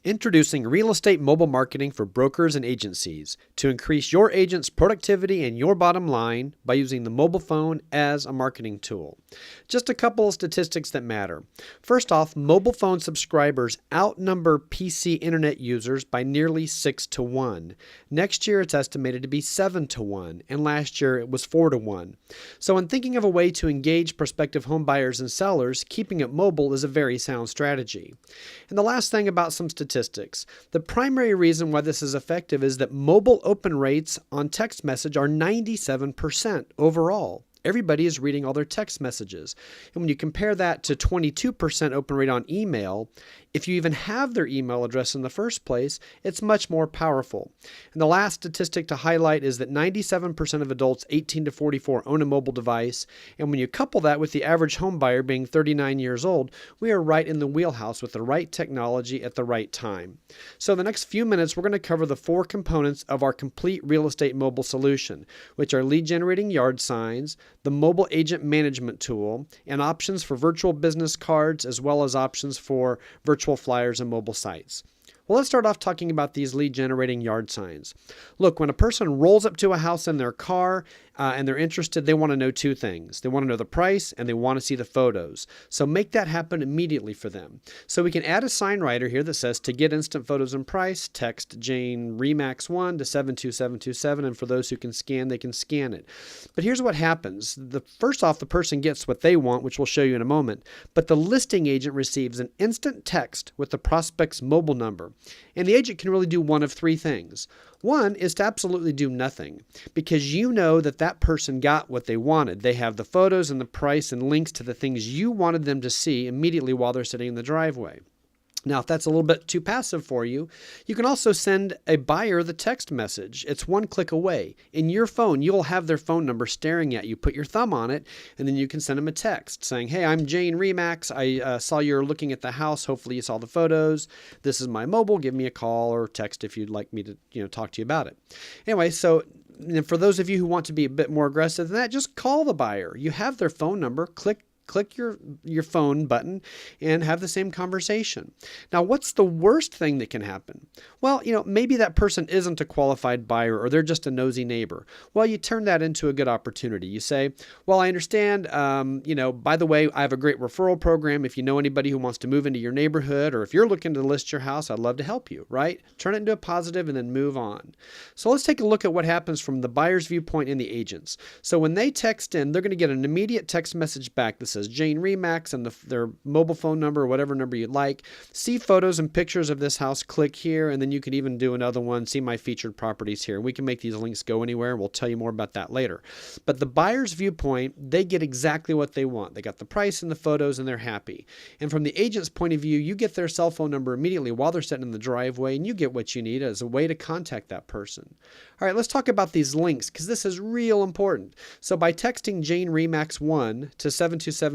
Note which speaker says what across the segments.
Speaker 1: Introducing real estate mobile marketing for brokers and agencies to increase your agent's productivity and your bottom line by using the mobile phone as a marketing tool. Just a couple of statistics that matter. First off, mobile phone subscribers outnumber PC internet users by nearly 6 to 1. Next year it's estimated to be 7 to 1, and last year it was 4 to 1. So when thinking of a way to engage prospective home buyers and sellers, keeping it mobile is a very sound strategy. And the last thing about some statistics. The primary reason why this is effective is that mobile open rates on text message are 97% overall. Everybody is reading all their text messages. And when you compare that to 22% open rate on email, if you even have their email address in the first place, it's much more powerful. And the last statistic to highlight is that 97% of adults 18 to 44 own a mobile device. And when you couple that with the average home buyer being 39 years old, we are right in the wheelhouse with the right technology at the right time. So the next few minutes, we're going to cover the 4 components of our complete real estate mobile solution, which are lead generating yard signs, the mobile agent management tool, and options for virtual business cards, as well as options for virtual flyers and mobile sites. Well, let's start off talking about these lead generating yard signs. Look, when a person rolls up to a house in their car and they're interested, they want to know 2 things. They want to know the price and they want to see the photos. So make that happen immediately for them. So we can add a sign rider here that says, to get instant photos and price, text Jane Remax 1 to 72727. And for those who can scan, they can scan it. But here's what happens. First off, the person gets what they want, which we'll show you in a moment. But the listing agent receives an instant text with the prospect's mobile number. And the agent can really do one of 3 things. One is to absolutely do nothing, because you know that that person got what they wanted. They have the photos and the price and links to the things you wanted them to see immediately while they're sitting in the driveway. Now, if that's a little bit too passive for you, you can also send a buyer the text message. It's 1 click away. In your phone, you'll have their phone number staring at you. Put your thumb on it, and then you can send them a text saying, hey, I'm Jane Remax. I saw you're looking at the house. Hopefully you saw the photos. This is my mobile. Give me a call or text if you'd like me to talk to you about it. Anyway, so for those of you who want to be a bit more aggressive than that, just call the buyer. You have their phone number. Click your phone button and have the same conversation. Now, what's the worst thing that can happen? Well, maybe that person isn't a qualified buyer or they're just a nosy neighbor. Well, you turn that into a good opportunity. You say, well, I understand, by the way, I have a great referral program. If you know anybody who wants to move into your neighborhood, or if you're looking to list your house, I'd love to help you, right? Turn it into a positive and then move on. So let's take a look at what happens from the buyer's viewpoint and the agent's. So when they text in, they're going to get an immediate text message back that says Jane Remax and their mobile phone number or whatever number you'd like. See photos and pictures of this house, click here, and then you could even do another one, see my featured properties here. We can make these links go anywhere. We'll tell you more about that later. But the buyer's viewpoint, they get exactly what they want. They got the price and the photos and they're happy. And from the agent's point of view, you get their cell phone number immediately while they're sitting in the driveway, and you get what you need as a way to contact that person. All right, let's talk about these links, because this is real important. So by texting Jane Remax 1 to 72727,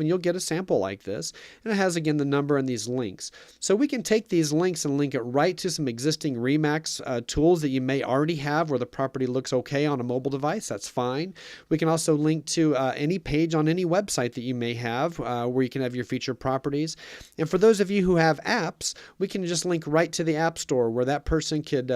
Speaker 1: you'll get a sample like this, and it has, again, the number and these links. So we can take these links and link it right to some existing Remax tools that you may already have where the property looks okay on a mobile device. That's fine. We can also link to any page on any website that you may have where you can have your featured properties. And for those of you who have apps, we can just link right to the App Store where that person could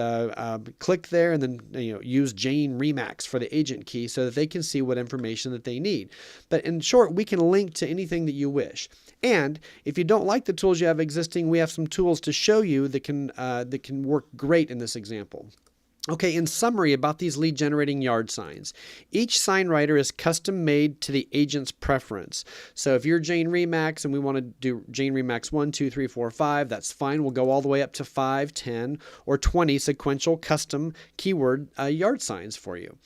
Speaker 1: click there and then use Jane Remax for the agent key so that they can see what information that they need. But in short, we can link to anything that you wish. And if you don't like the tools you have existing, we have some tools to show you that can work great in this example. Okay, in summary about these lead generating yard signs, each sign writer is custom made to the agent's preference. So if you're Jane Remax and we want to do Jane Remax 1, 2, 3, 4, 5, that's fine. We'll go all the way up to 5, 10, or 20 sequential custom keyword yard signs for you.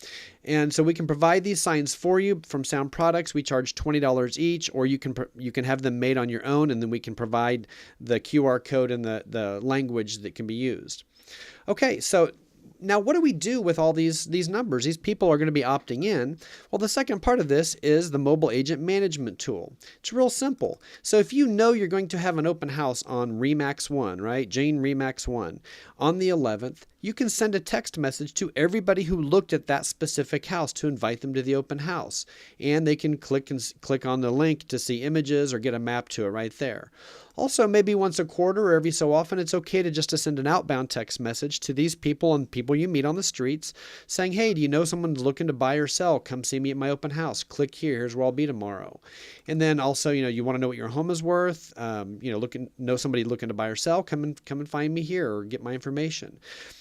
Speaker 1: And so we can provide these signs for you from Sound Products. We charge $20 each, or you can have them made on your own, and then we can provide the QR code and the language that can be used. Okay, so now, what do we do with all these numbers? These people are going to be opting in. Well, the second part of this is the mobile agent management tool. It's real simple. So if you know you're going to have an open house on Remax 1, right? Jane Remax 1 on the 11th, you can send a text message to everybody who looked at that specific house to invite them to the open house. And they can click on the link to see images or get a map to it right there. Also, maybe once a quarter or every so often, it's okay to send an outbound text message to these people and people you meet on the streets saying, hey, do you know someone's looking to buy or sell? Come see me at my open house. Click here. Here's where I'll be tomorrow. And then also, you want to know what your home is worth. Know somebody looking to buy or sell. Come and find me here or get my information.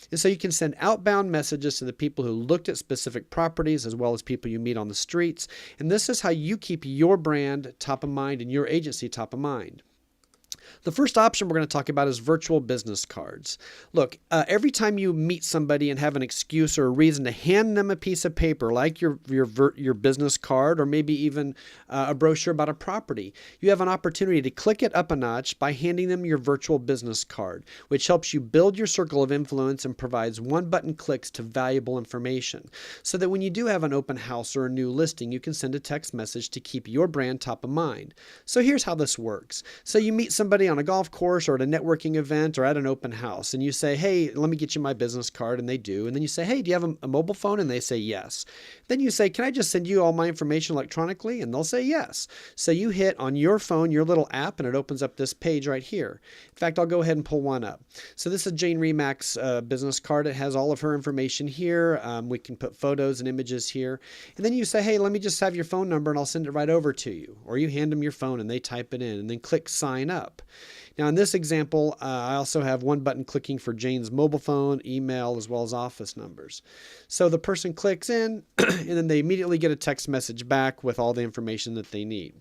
Speaker 1: And so you can send outbound messages to the people who looked at specific properties as well as people you meet on the streets. And this is how you keep your brand top of mind and your agency top of mind. The first option we're going to talk about is virtual business cards. Look, every time you meet somebody and have an excuse or a reason to hand them a piece of paper like your business card or maybe even a brochure about a property, you have an opportunity to click it up a notch by handing them your virtual business card, which helps you build your circle of influence and provides one-button clicks to valuable information so that when you do have an open house or a new listing, you can send a text message to keep your brand top of mind. So here's how this works. So you meet somebody on a golf course or at a networking event or at an open house and you say, hey, let me get you my business card, and they do. And then you say, hey, do you have a mobile phone? And they say yes. Then you say, can I just send you all my information electronically? And they'll say yes. So you hit on your phone your little app and it opens up this page right here. In fact, I'll go ahead and pull one up. So this is Jane Remack's business card. It has all of her information here. We can put photos and images here. And then you say, hey, let me just have your phone number and I'll send it right over to you. Or you hand them your phone and they type it in and then click sign up. Now in this example, I also have one button clicking for Jane's mobile phone, email, as well as office numbers. So the person clicks in and then they immediately get a text message back with all the information that they need.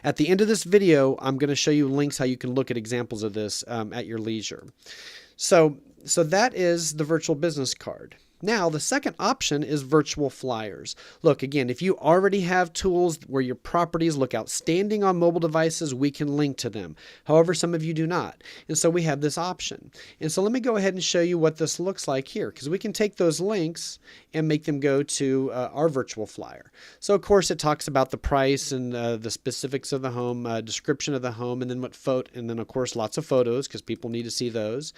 Speaker 1: At the end of this video, I'm going to show you links how you can look at examples of this at your leisure. So that is the virtual business card. Now, the second option is virtual flyers. Look, again, if you already have tools where your properties look outstanding on mobile devices, we can link to them. However, some of you do not. And so we have this option. And so let me go ahead and show you what this looks like here, because we can take those links and make them go to our virtual flyer. So, of course, it talks about the price and the specifics of the home, description of the home, and then, of course, lots of photos because people need to see those.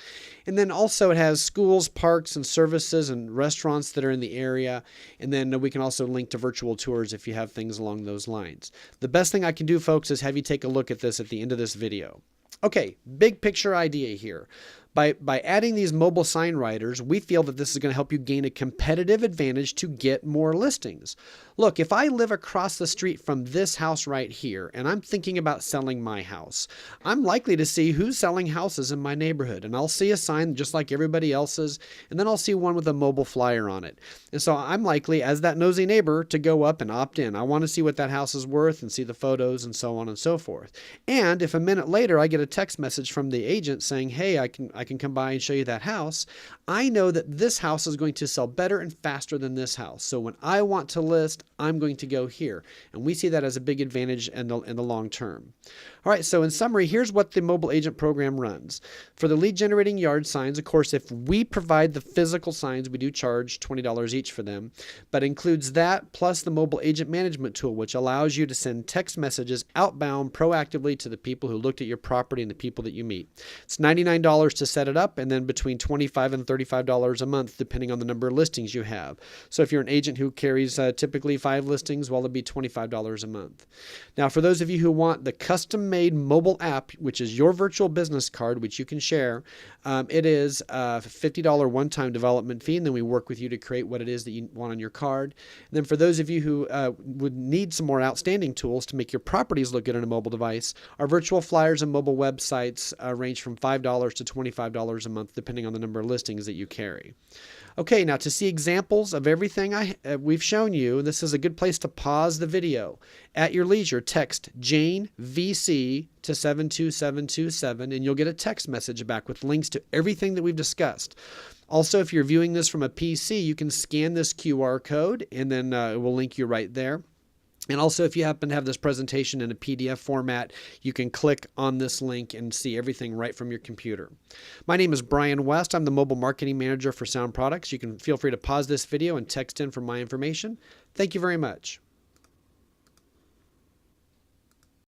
Speaker 1: And then also it has schools, parks, and services and restaurants that are in the area. And then we can also link to virtual tours if you have things along those lines. The best thing I can do, folks, is have you take a look at this at the end of this video. Okay, big picture idea here. By adding these mobile sign writers, we feel that this is going to help you gain a competitive advantage to get more listings. Look, if I live across the street from this house right here, and I'm thinking about selling my house, I'm likely to see who's selling houses in my neighborhood, and I'll see a sign just like everybody else's, and then I'll see one with a mobile flyer on it. And so I'm likely, as that nosy neighbor, to go up and opt in. I want to see what that house is worth and see the photos and so on and so forth. And if a minute later I get a text message from the agent saying, hey, I can come by and show you that house, I know that this house is going to sell better and faster than this house. So when I want to list, I'm going to go here. And we see that as a big advantage in the long term. All right, so in summary, here's what the mobile agent program runs. For the lead generating yard signs, of course, if we provide the physical signs, we do charge $20 each for them, but includes that plus the mobile agent management tool, which allows you to send text messages outbound proactively to the people who looked at your property and the people that you meet. It's $99 to set it up, and then between $25 and $35 a month, depending on the number of listings you have. So if you're an agent who carries typically 5 listings, well, it'll be $25 a month. Now, for those of you who want the custom-made mobile app, which is your virtual business card, which you can share, it is a $50 one-time development fee, and then we work with you to create what it is that you want on your card. And then for those of you who would need some more outstanding tools to make your properties look good on a mobile device, our virtual flyers and mobile websites range from $5 to $25 a month, depending on the number of listings that you carry. Okay, now to see examples of everything we've shown you, this is a good place to pause the video. At your leisure, text Jane VC to 72727 and you'll get a text message back with links to everything that we've discussed. Also, if you're viewing this from a PC, you can scan this QR code and then it will link you right there. And also, if you happen to have this presentation in a PDF format, you can click on this link and see everything right from your computer. My name is Brian West. I'm the Mobile Marketing Manager for Sound Products. You can feel free to pause this video and text in for my information. Thank you very much.